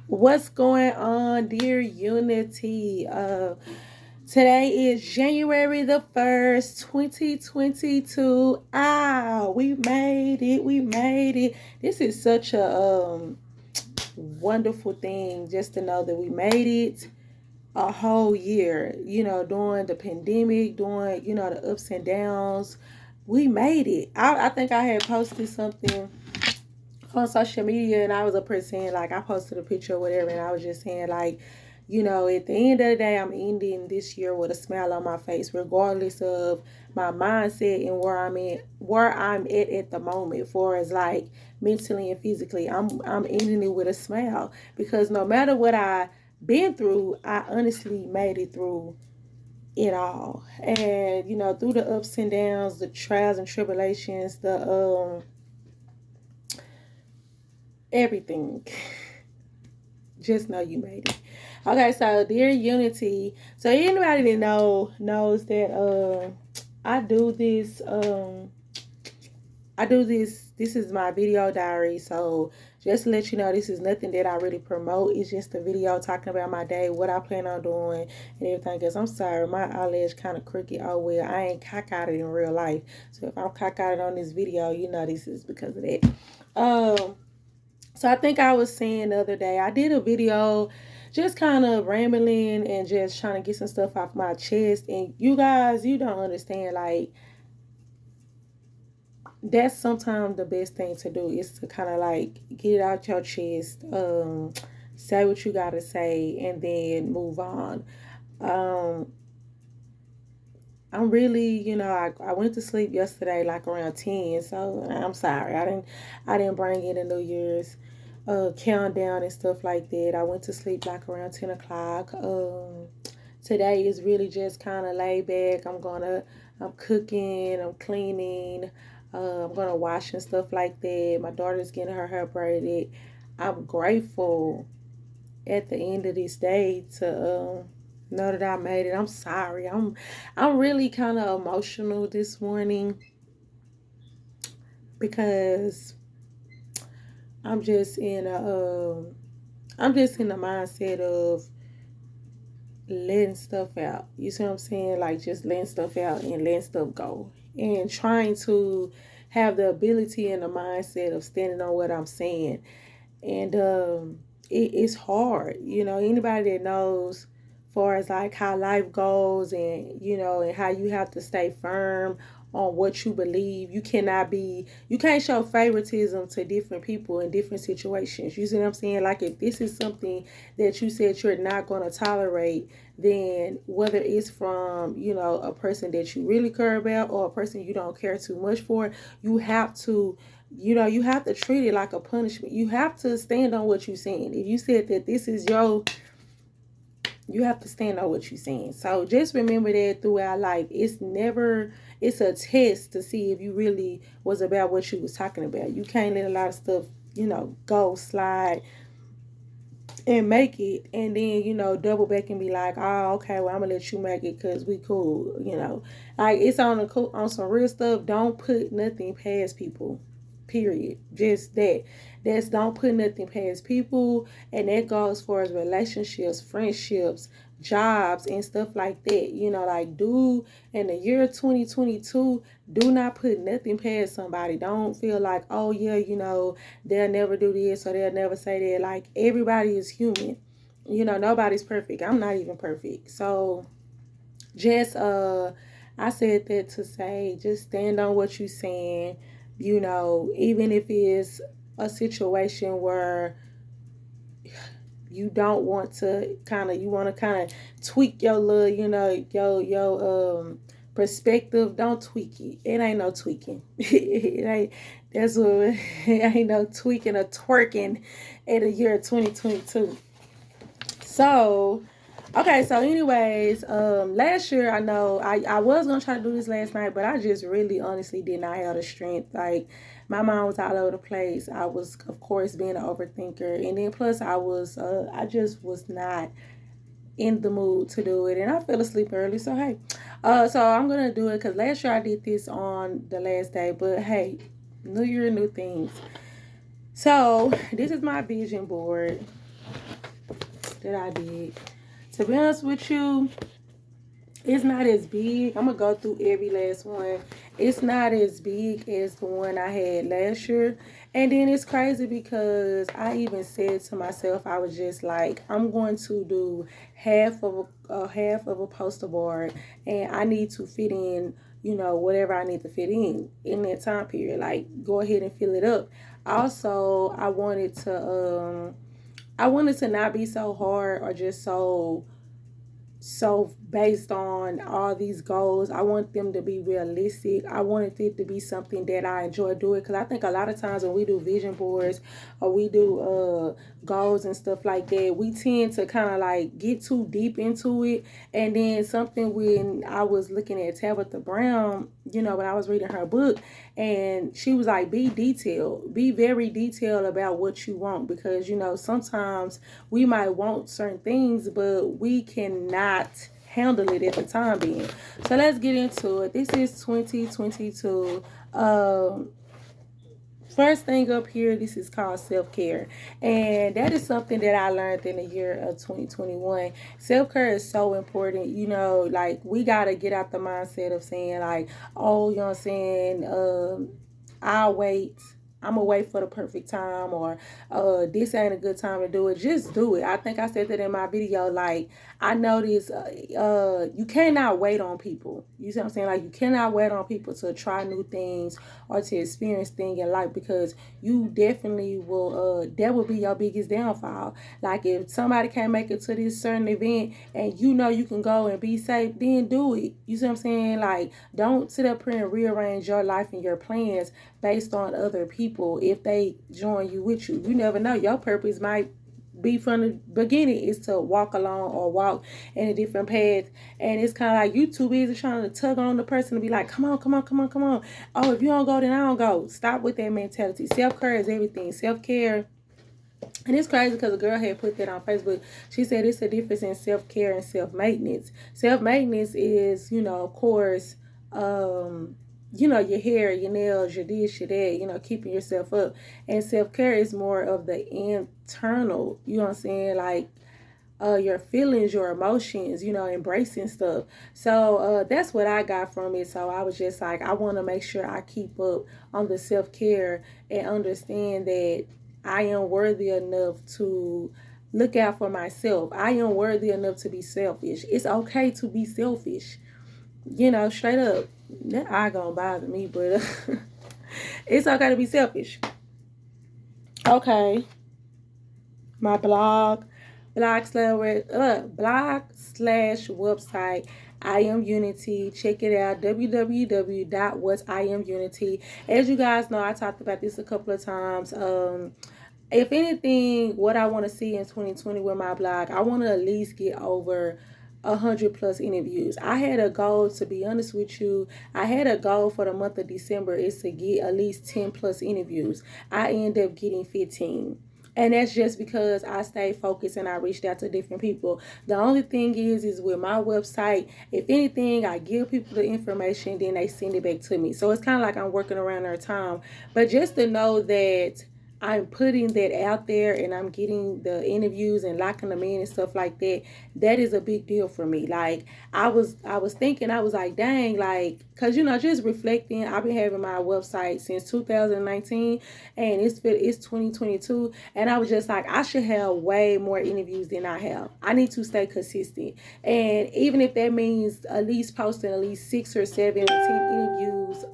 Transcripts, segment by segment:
What's going on, dear Unity? Today is January the 1st, 2022. We made it. We made it. This is such a wonderful thing just to know that we made it a whole year, during the pandemic, during, the ups and downs. We made it. I think I had posted something on social media, and I was a person like I posted a picture or whatever, and I was just saying like, at the end of the day, I'm ending this year with a smile on my face, regardless of my mindset and where I'm at the moment, for as like mentally and physically. I'm ending it with a smile because no matter what I been through, I honestly made it through it all. And through the ups and downs, the trials and tribulations, the everything. Just know you made it. Okay, so dear Unity. So anybody that knows that I do this this is my video diary. So just to let you know, this is nothing that I really promote. It's just a video talking about my day, what I plan on doing, and everything else. I'm sorry, my eyelash kind of crooked. Oh well, I ain't cockeyed in real life. So if I'm cockeyed on this video, this is because of that. So I think I was saying the other day, I did a video just kind of rambling and just trying to get some stuff off my chest. And you guys, you don't understand, like, that's sometimes the best thing to do is to kind of like get it out your chest, say what you got to say, and then move on. Um, I'm really, I went to sleep yesterday like around 10, so I'm sorry. I didn't bring in the New Year's countdown and stuff like that. I went to sleep like around 10 o'clock. Today is really just kind of laid back. I'm cooking, I'm cleaning, I'm gonna wash and stuff like that. My daughter's getting her hair braided. I'm grateful at the end of this day to know that I made it. I'm sorry. I'm really kind of emotional this morning because I'm just in I'm just in the mindset of letting stuff out. You see what I'm saying? Like just letting stuff out and letting stuff go. And trying to have the ability and the mindset of standing on what I'm saying. And it's hard. Anybody that knows far as like how life goes, and and how you have to stay firm on what you believe. You can't show favoritism to different people in different situations. You see what I'm saying? Like if this is something that you said you're not going to tolerate, then whether it's from a person that you really care about or a person you don't care too much for, you have to you have to treat it like a punishment. You have to stand on what you're saying. If you said that this is you have to stand on what you're saying. So just remember that throughout life. It's a test to see if you really was about what you was talking about. You can't let a lot of stuff, go slide and make it, and then double back and be like, oh okay, well I'm gonna let you make it because we cool. Like it's on some real stuff. Don't put nothing past people, period. Just that's don't put nothing past people, and that goes for as relationships, friendships, jobs, and stuff like that. Like do in the year 2022, do not put nothing past somebody. Don't feel like, oh yeah, they'll never do this or they'll never say that. Like everybody is human. Nobody's perfect. I'm not even perfect. So just I said that to say just stand on what you're saying. Even if it's a situation where you don't want to you want to kind of tweak your little, your perspective. Don't tweak it. It ain't no tweaking. It ain't. That's what it ain't no tweaking or twerking in the year 2022. So okay, so anyways, last year I know I was gonna try to do this last night, but I just really honestly did not have the strength. Like my mind was all over the place. I was of course being an overthinker, and then plus I just was not in the mood to do it, and I fell asleep early. So hey, so I'm gonna do it because last year I did this on the last day, but hey, new year, new things. So this is my vision board that I did. To be honest with you, it's not as big. I'm gonna go through every last one. It's not as big as the one I had last year. And then it's crazy because I even said to myself, I was just like, I'm going to do half of a poster board, and I need to fit in, whatever I need to fit in that time period. Like, go ahead and fill it up. Also, I wanted to not be so hard or just so based on all these goals. I want them to be realistic. I wanted it to be something that I enjoy doing, because I think a lot of times when we do vision boards or we do goals and stuff like that, we tend to kind of like get too deep into it. And then something, when I was looking at Tabitha Brown, when I was reading her book, and she was like, be detailed, be very detailed about what you want, because sometimes we might want certain things, but we cannot handle it at the time being. So let's get into it. This is 2022. First thing up here, this is called self-care. And that is something that I learned in the year of 2021. Self-care is so important. Like, we got to get out the mindset of saying, like, oh, you know what I'm saying? I'll wait. I'm gonna wait for the perfect time, or this ain't a good time to do it. Just do it. I think I said that in my video. Like, I noticed you cannot wait on people. You see what I'm saying? Like, you cannot wait on people to try new things or to experience things in life, because you definitely will. That will be your biggest downfall. Like, if somebody can't make it to this certain event and you can go and be safe, then do it. You see what I'm saying? Like, don't sit up here and rearrange your life and your plans based on other people if they join you with you. You never know. Your purpose might be from the beginning is to walk along or walk in a different path. And it's kind of like you too busy trying to tug on the person to be like, come on, come on, come on, come on. Oh, if you don't go, then I don't go. Stop with that mentality. Self-care is everything. Self-care. And it's crazy because a girl had put that on Facebook. She said it's a difference in self-care and self-maintenance. Self-maintenance is, of course, your hair, your nails, your this, your that, keeping yourself up. And self-care is more of the internal, you know what I'm saying? Like, your feelings, your emotions, embracing stuff. So that's what I got from it. So I was just like, I want to make sure I keep up on the self-care and understand that I am worthy enough to look out for myself. I am worthy enough to be selfish. It's okay to be selfish. Straight up. That eye gonna bother me, but it's okay to be selfish. Okay. My blog slash website, I am Unity. Check it out, www.whatsiamunity. As you guys know, I talked about this a couple of times. If anything, what I want to see in 2020 with my blog, I want to at least get over 100+ interviews. I had a goal, to be honest with you. I had a goal for the month of December is to get at least 10+ interviews. I ended up getting 15. And that's just because I stayed focused and I reached out to different people. The only thing is with my website, if anything, I give people the information, then they send it back to me. So it's kind of like I'm working around their time. But just to know that I'm putting that out there and I'm getting the interviews and locking them in and stuff like that, that is a big deal for me. Like, I was thinking, I was like, dang, like, because just reflecting, I've been having my website since 2019 and it's 2022, and I was just like, I should have way more interviews than I have. I need to stay consistent, and even if that means at least posting at least 6 or 7 or 10 interviews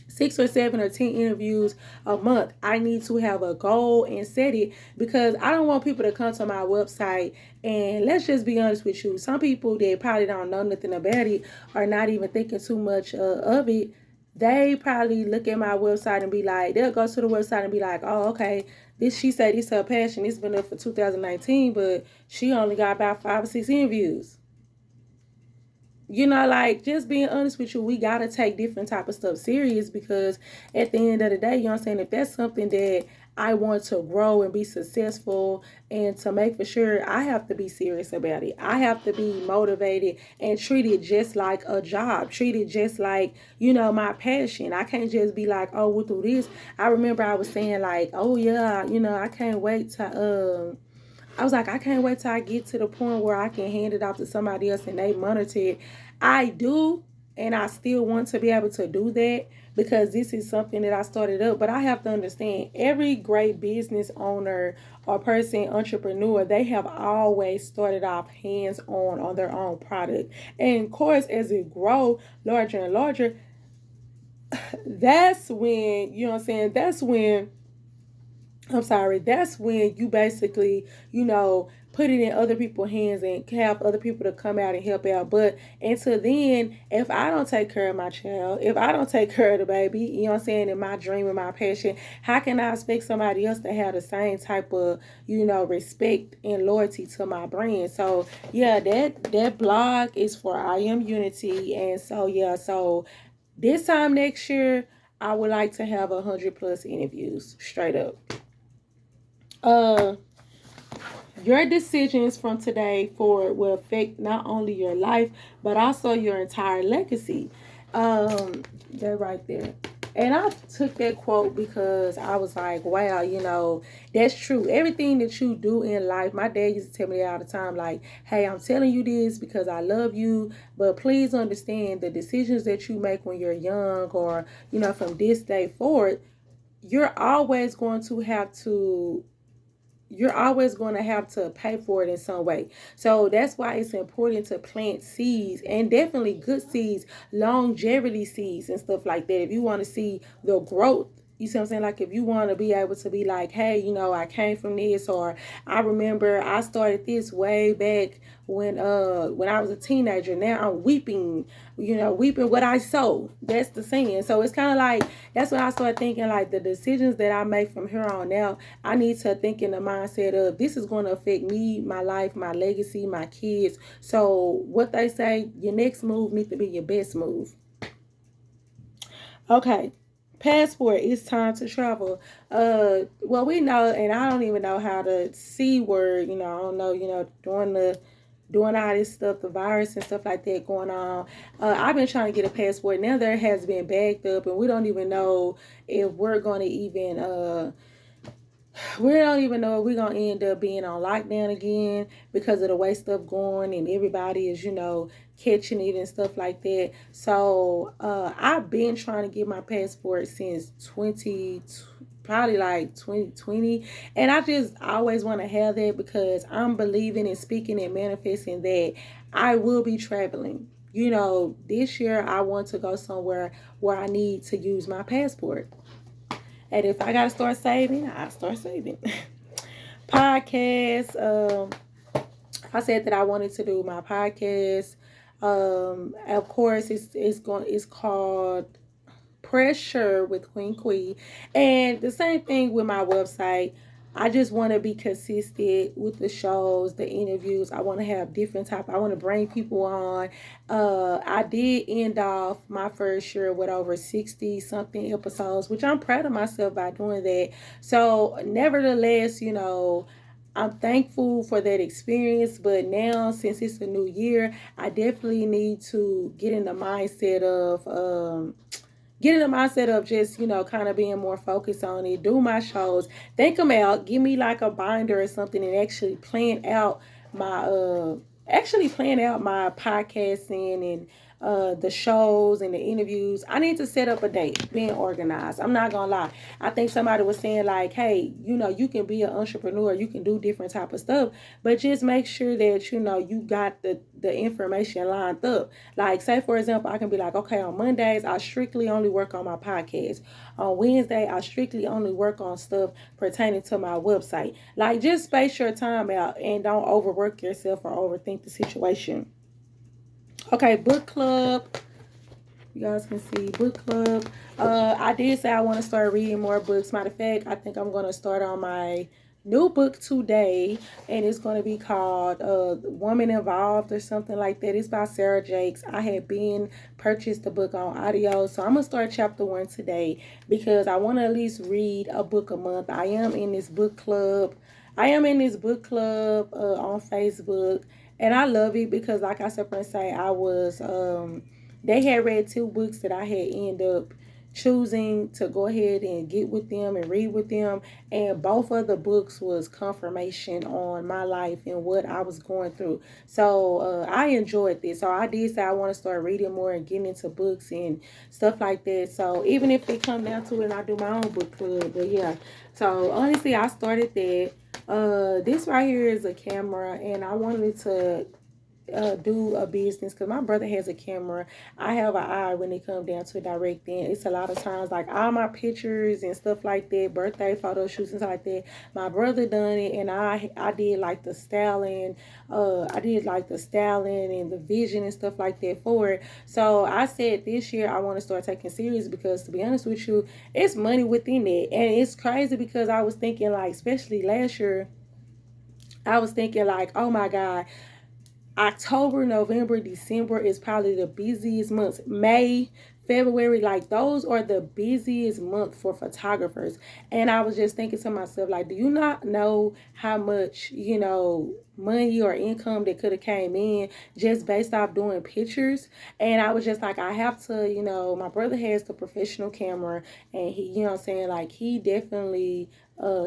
6 or 7 or 10 interviews a month. I need to have a goal and set it, because I don't want people to come to my website and, let's just be honest with you, some people that probably don't know nothing about it or not even thinking too much of it, they probably look at my website and be like, they'll go to the website and be like, oh, okay, she said this her passion. It's been up for 2019, but she only got about 5 or 6 interviews. Like, just being honest with you, we gotta take different type of stuff serious, because at the end of the day, you know what I'm saying, if that's something that I want to grow and be successful, and to make for sure, I have to be serious about it. I have to be motivated and treat it just like a job, treat it just like, my passion. I can't just be like, oh, we'll do this. I remember I was saying like, oh yeah, I can't wait to I was like, I can't wait till I get to the point where I can hand it off to somebody else and they monitor it. I do, and I still want to be able to do that because this is something that I started up. But I have to understand, every great business owner or person, entrepreneur, they have always started off hands on their own product. And of course, as it grows larger and larger, that's when, you know what I'm saying, that's when you basically, put it in other people's hands and have other people to come out and help out. But until then, if I don't take care of my child, if I don't take care of the baby, you know what I'm saying, and my dream and my passion, how can I expect somebody else to have the same type of, respect and loyalty to my brand? So yeah, that blog is for I Am Unity. And so yeah, so this time next year, I would like to have 100+ interviews straight up. uh your decisions from today forward will affect not only your life but also your entire legacy. That right there. And I took that quote because I was like, wow, that's true. Everything that you do in life, my dad used to tell me that all the time, like, hey, I'm telling you this because I love you, but please understand the decisions that you make when you're young or, from this day forward, you're always going to have to you're always going to have to pay for it in some way. So that's why it's important to plant seeds, and definitely good seeds, longevity seeds and stuff like that. If you want to see the growth, you see what I'm saying? Like if you want to be able to be like, hey, I came from this, or I remember I started this way back when I was a teenager. Now I'm weeping, weeping what I sowed. That's the saying. So it's kind of like, that's when I started thinking like the decisions that I make from here on out, I need to think in the mindset of this is going to affect me, my life, my legacy, my kids. So what they say, your next move needs to be your best move. Okay. Passport, it's time to travel. Well, we know, and I don't even know how to C word, I don't know, doing all this stuff, the virus and stuff like that going on. I've been trying to get a passport. Now there has been backed up, and we don't even know if we're going to even we don't even know if we're going to end up being on lockdown again because of the way stuff going and everybody is, catching it and stuff like that. So I've been trying to get my passport since probably like 2020, and I just always want to have that because I'm believing and speaking and manifesting that I will be traveling. This year I want to go somewhere where I need to use my passport. And if I gotta start saving, I'll start saving. Podcast. I said that I wanted to do my podcast. Of course, it's called Pressure with Queen Quee, and the same thing with my website. I just want to be consistent with the shows, the interviews. I want to have different type. I want to bring people on. I did end off my first year with over 60 something episodes, which I'm proud of myself by doing that. So, nevertheless, I'm thankful for that experience, but now since it's a new year, I definitely need to get in the mindset of just, kind of being more focused on it, do my shows, think them out, give me like a binder or something, and actually plan out my podcasting and the shows and the interviews. I need to set up a date, being organized. I'm not gonna lie. I think somebody was saying like, hey, you can be an entrepreneur, you can do different type of stuff, but just make sure that you got the information lined up. Like, say for example, I can be like, okay, on Mondays I strictly only work on my podcast. On Wednesday I strictly only work on stuff pertaining to my website. Like, just space your time out and don't overwork yourself or overthink the situation. Okay, book club. You guys can see book club. I did say I want to start reading more books. Matter of fact, I think I'm going to start on my new book today, and it's going to be called Woman Involved or something like that. It's by Sarah Jakes. I had been purchased the book on audio, so I'm going to start chapter 1 today because I want to at least read a book a month. I am in this book club. On Facebook, and I love it because, like I said, I was they had read two books that I had ended up choosing to go ahead and get with them and read with them, and both of the books was confirmation on my life and what I was going through. So I enjoyed this. So I did say I want to start reading more and getting into books and stuff like that. So even if it come down to it, I do my own book club. But yeah, so honestly, I started that. This right here is a camera, and I wanted to do a business because my brother has a camera. I have an eye when it comes down to directing. It's a lot of times like all my pictures and stuff like that, birthday photo shoots and stuff like that. My brother done it, and I did like the styling. I did like the styling and the vision and stuff like that for it. So I said this year I want to start taking serious because, to be honest with you, it's money within it, and it's crazy because I was thinking like, especially last year, I was thinking like, oh my God, October, November, December is probably the busiest months. May, February, like those are the busiest month for photographers. And I was just thinking to myself, like, do you not know how much, money or income that could have came in just based off doing pictures? And I was just like, I have to, my brother has the professional camera, and he, you know what I'm saying, like he definitely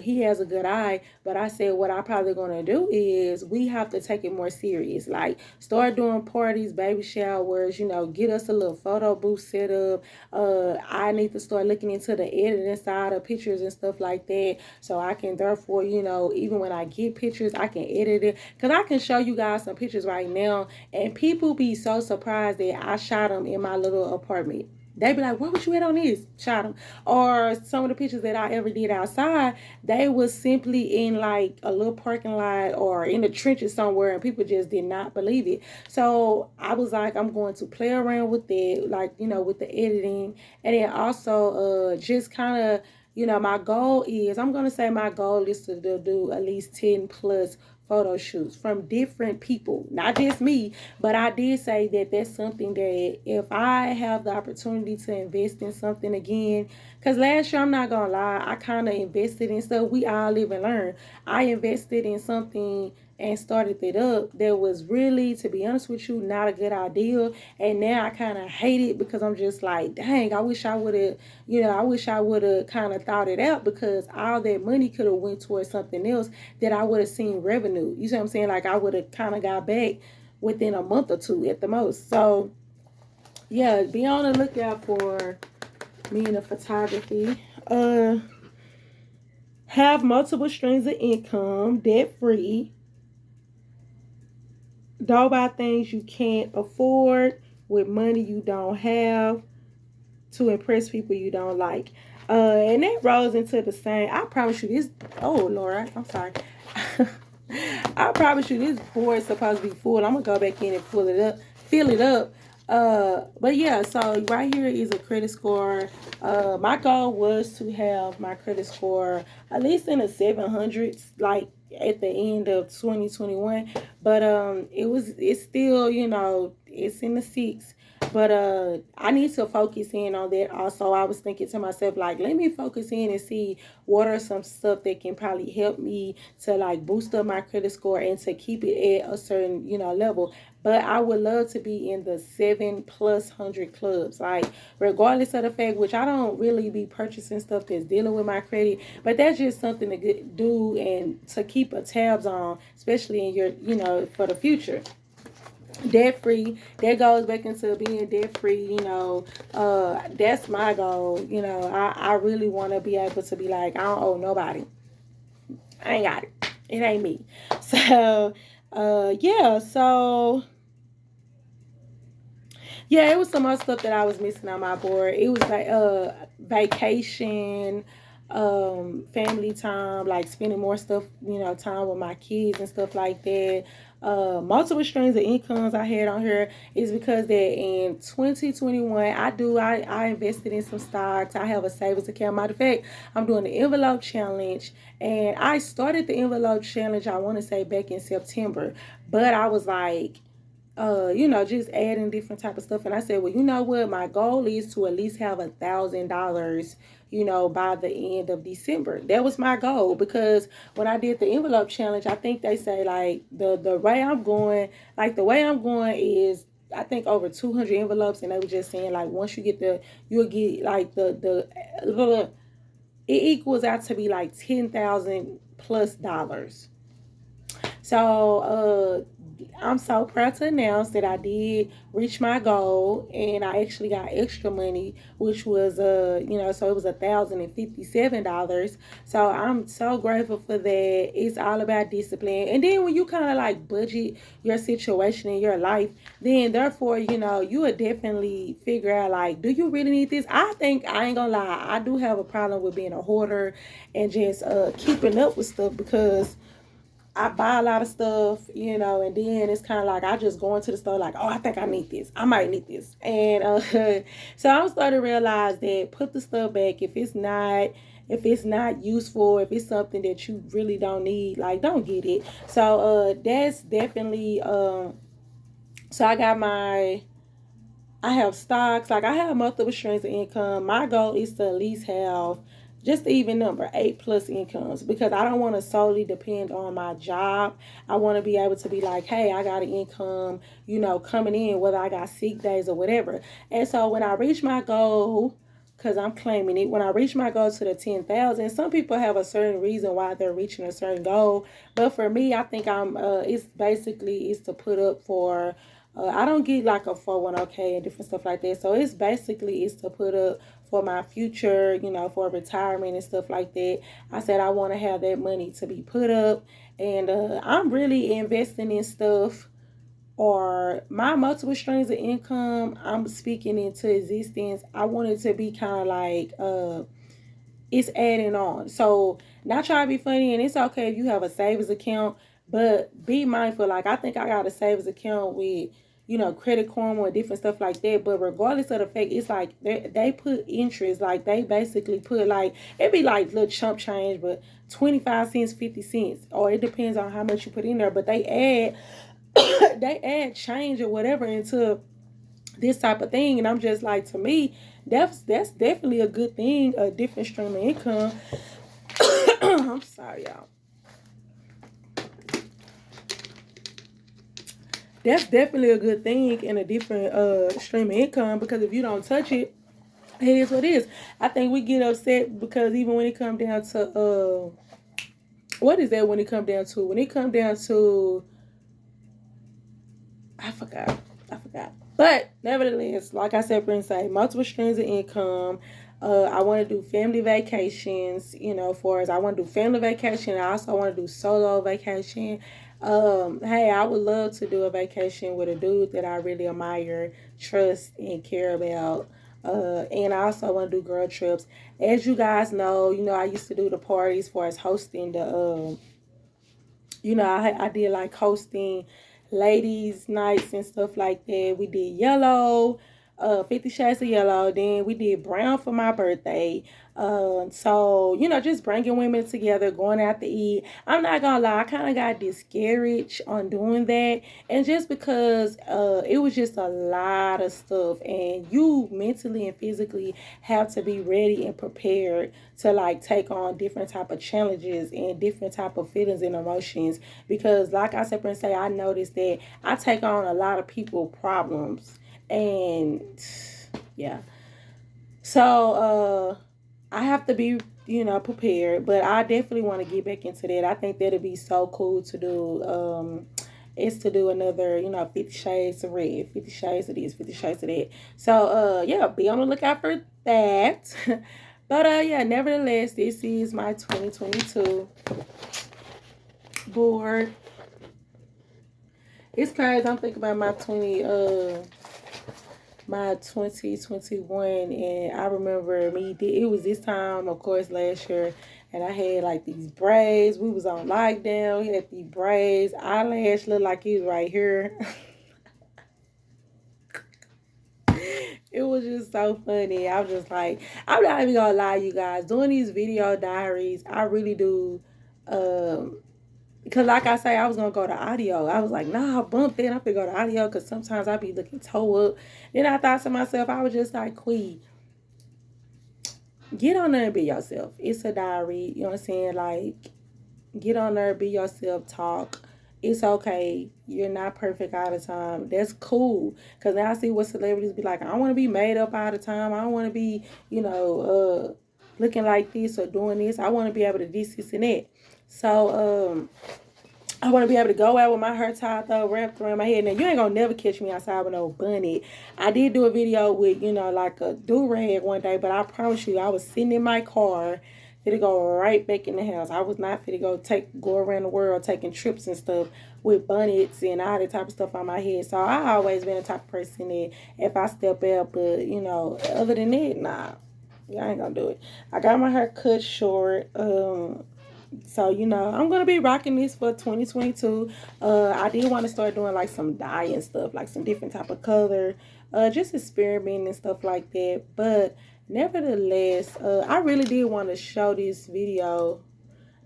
he has a good eye. But I said what I probably gonna do is we have to take it more serious. Like start doing parties, baby showers, get us a little photo booth set up. I need to start looking into the editing side of pictures and stuff like that. So I can therefore, even when I get pictures, I can edit it. Cause I can show you guys some pictures right now, and people be so surprised that I shot them in my little apartment. They be like, "What was you at on this?" Shot them. Or some of the pictures that I ever did outside, they was simply in like a little parking lot or in the trenches somewhere, and people just did not believe it. So I was like, I'm going to play around with it, like with the editing, and then also just kind of. My goal is, I'm going to say my goal is to do at least 10 plus photo shoots from different people, not just me. But I did say that that's something that if I have the opportunity to invest in something again, because last year, I'm not gonna lie, I kind of invested in stuff. We all live and learn. I invested in something and started it up that was really, to be honest with you, not a good idea. And now I kind of hate it because I'm just like, dang, I wish I would have, I wish I would have kind of thought it out, because all that money could have went towards something else that I would have seen revenue. You see what I'm saying? Like I would have kind of got back within a month or two at the most. So yeah, be on the lookout for me in the photography. Have multiple streams of income, debt free. Don't buy things you can't afford with money you don't have to impress people you don't like. And that rolls into the same. I promise you this. Oh, Laura, I'm sorry. I promise you this board is supposed to be full. I'm gonna go back in and fill it up. But yeah, so right here is a credit score. My goal was to have my credit score at least in the 700s, like at the end of 2021. But it's still, it's in the six. But I need to focus in on that. Also, I was thinking to myself, like, let me focus in and see what are some stuff that can probably help me to like boost up my credit score and to keep it at a certain, level. But I would love to be in the 7+100 clubs, like regardless of the fact, which I don't really be purchasing stuff that's dealing with my credit, but that's just something to do and to keep a tabs on, especially in your, for the future. Debt free, that goes back into being debt free. That's my goal. I really want to be able to be like, I don't owe nobody. I ain't got it. It ain't me. So yeah, so yeah, it was some other stuff that I was missing on my board. It was like vacation, family time, like spending more stuff, time with my kids and stuff like that. Multiple streams of incomes I had on here is because that in 2021 I invested in some stocks. I have a savings account. Matter of fact, I'm doing the envelope challenge, and I started the envelope challenge, I want to say, back in September, but I was like, just adding different type of stuff. And I said, well, you know what? My goal is to at least have $1,000, by the end of December. That was my goal, because when I did the envelope challenge, I think they say like the way I'm going, is, I think, over 200 envelopes, and they were just saying like once you get you'll get like it equals out to be like 10,000 plus dollars. So I'm so proud to announce that I did reach my goal, and I actually got extra money, which was so it was $1,057. So I'm so grateful for that. It's all about discipline, and then when you kind of like budget your situation in your life, then therefore you would definitely figure out like, do you really need this? I think, I ain't gonna lie, I do have a problem with being a hoarder and just keeping up with stuff, because I buy a lot of stuff, and then it's kind of like I just go into the store like, oh, I think I need this. I might need this. And so I'm starting to realize that put the stuff back if it's not useful, if it's something that you really don't need, like, don't get it. So that's definitely so I have stocks, like I have multiple streams of income. My goal is to at least have just the even number, 8+ incomes, because I don't want to solely depend on my job. I want to be able to be like, hey, I got an income, coming in, whether I got sick days or whatever. And so when I reach my goal, because I'm claiming it, when I reach my goal to the 10,000, some people have a certain reason why they're reaching a certain goal. But for me, I think it's to put up for, I don't get like a 401k and different stuff like that. So it's to put up for my future, for retirement and stuff like that. I said I want to have that money to be put up, and I'm really investing in stuff, or my multiple streams of income I'm speaking into existence. I want it to be kind of like it's adding on. So not try to be funny, and it's okay if you have a savings account, but be mindful. Like, I think I got a savings account with, Credit Karma and different stuff like that. But regardless of the fact, it's like they put interest. Like, they basically put, like, it'd be like little chump change, but 25 cents, 50 cents, or it depends on how much you put in there. But they add they add change or whatever into this type of thing, and I'm just like, to me, that's definitely a good thing, a different stream of income. I'm sorry, y'all. That's definitely a good thing and a different stream of income, because if you don't touch it, it is what it is. I think we get upset because even when it comes down to what is that, when it comes down to, I forgot. But nevertheless, like I said, Prince, say multiple streams of income. I want to do family vacations. For us, I want to do family vacation. I also want to do solo vacation. Hey, I would love to do a vacation with a dude that I really admire, trust, and care about. And I also want to do girl trips. As you guys know, I used to do the parties for us hosting the I did like hosting ladies nights and stuff like that. We did yellow, 50 Shades of Yellow. Then we did brown for my birthday. So, just bringing women together, going out to eat. I'm not gonna lie, I kind of got discouraged on doing that. And just because it was just a lot of stuff, and you mentally and physically have to be ready and prepared to like take on different type of challenges and different type of feelings and emotions. Because like I said, say, I noticed that I take on a lot of people problems, and yeah. So I have to be, prepared. But I definitely want to get back into that. I think that'd be so cool to do. Is to do another, 50 Shades of Red, 50 Shades of this, 50 Shades of that. So yeah, be on the lookout for that. But yeah, nevertheless, this is my 2022 board. It's crazy. I'm thinking about my my 2021, and I remember it was this time, of course, last year, and I had like these braids. We was on lockdown. We had these braids. Eyelash looked like it was right here. It was just so funny. I was just like, I'm not even gonna lie, you guys. Doing these video diaries, I really do. Because like I say, I was gonna go to audio. I was like, nah, bump that. I'm gonna go to audio because sometimes I be looking toe up. Then I thought to myself, I was just like, Queen, get on there and be yourself. It's a diary. You know what I'm saying? Like, get on there, be yourself, talk. It's okay. You're not perfect all the time. That's cool. Because now I see what celebrities be like. I don't want to be made up all the time. I don't want to be, looking like this or doing this. I want to be able to this, and that. So, I want to be able to go out with my hair tied up, wrapped around my head. Now, you ain't going to never catch me outside with no bunny. I did do a video with, like a do-rag one day, but I promise you, I was sitting in my car, fit to go right back in the house. I was not fit to go around the world taking trips and stuff with bonnets and all that type of stuff on my head. So I always been the type of person that if I step out, but, other than that, nah. I ain't gonna do it. I got my hair cut short. So, I'm going to be rocking this for 2022. I did want to start doing like some dye and stuff, like some different type of color, just experimenting and stuff like that. But nevertheless, I really did want to show this video.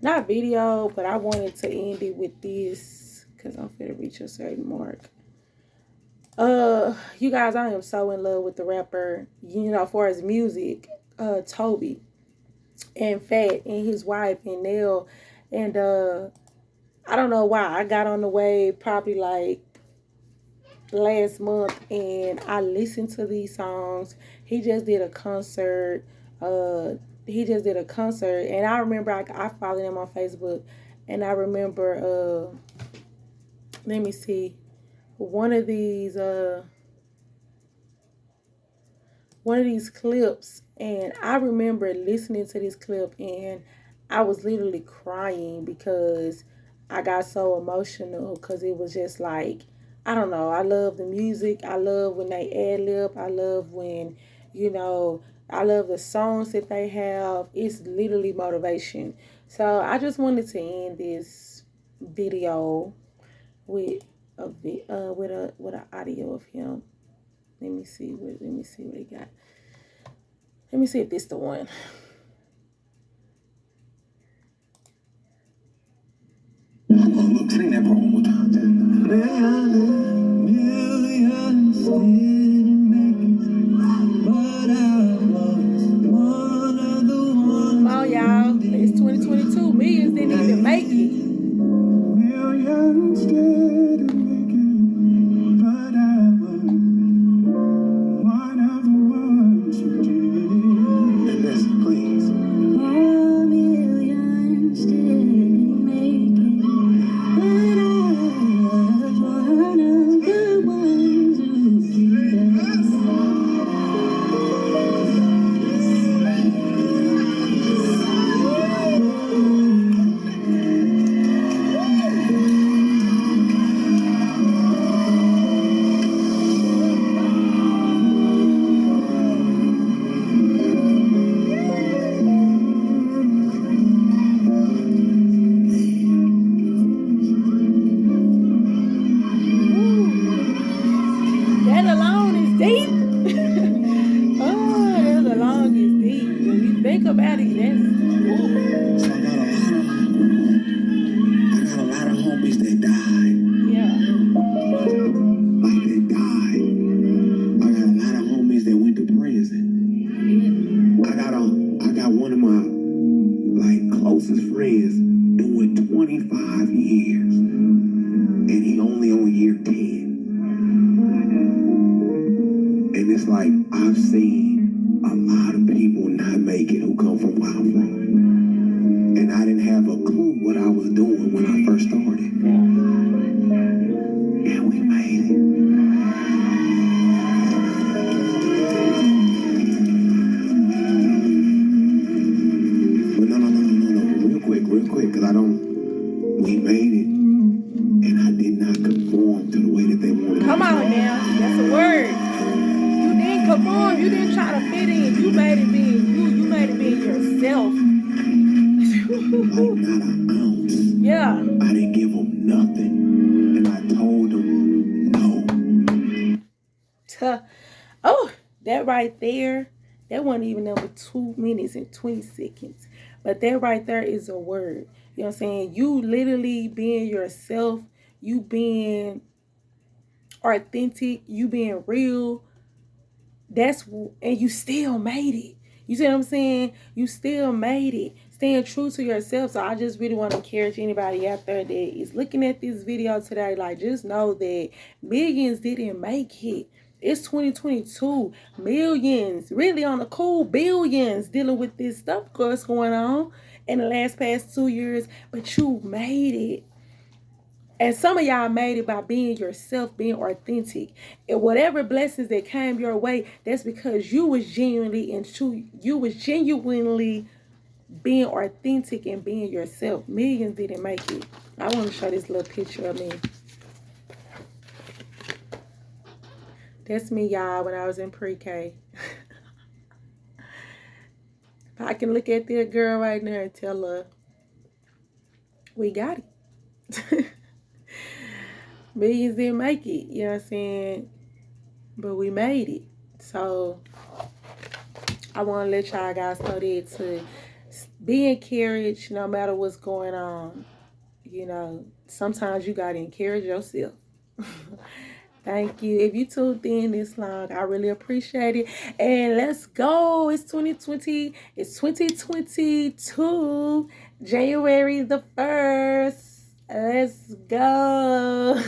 Not video, but I wanted to end it with this because I'm going to reach a certain mark. You guys, I am so in love with the rapper, as far as music, Toby and Fat and his wife and Nell, and I don't know why I got on the wave probably like last month, and I listened to these songs. He just did a concert. And I remember I followed him on Facebook, and I remember let me see, one of these clips, and I remember listening to this clip, and I was literally crying because I got so emotional because it was just like, I don't know, I love the music. I love when they ad-lib. I love when, I love the songs that they have. It's literally motivation. So I just wanted to end this video with an audio of him. Let me see what he got. Let me see if this the one. Sing that part one more time. Come on, y'all. It's 2022. Millions didn't even make it. Millions didn't make it, but I was one of the ones who did. And listen, please. Millions didn't make it, but I was one of the ones who did. You didn't try to fit in. You made it being you. You made it being yourself. Like not an ounce. Yeah. I didn't give them nothing. And I told them no. Oh, that right there, that wasn't even number 2 minutes and 20 seconds. But that right there is a word. You know what I'm saying? You literally being yourself, you being authentic, you being real. And you still made it. You see what I'm saying? You still made it. Staying true to yourself. So I just really want to encourage anybody out there that is looking at this video today, like, just know that millions didn't make it. It's 2022. Millions, really on the cool, billions dealing with this stuff that's going on in the past 2 years, but you made it. And some of y'all made it by being yourself, being authentic. And whatever blessings that came your way, that's because you was genuinely and true. You was genuinely being authentic and being yourself. Millions didn't make it. I want to show this little picture of me. That's me, y'all, when I was in pre-K. I can look at that girl right now and tell her, we got it. Millions didn't make it, you know what I'm saying? But we made it. So I want to let y'all guys know that to be encouraged no matter what's going on. You know, sometimes you got to encourage yourself. Thank you. If you tuned in this long, I really appreciate it. And let's go. It's 2020. It's 2022. January the 1st. Let's go.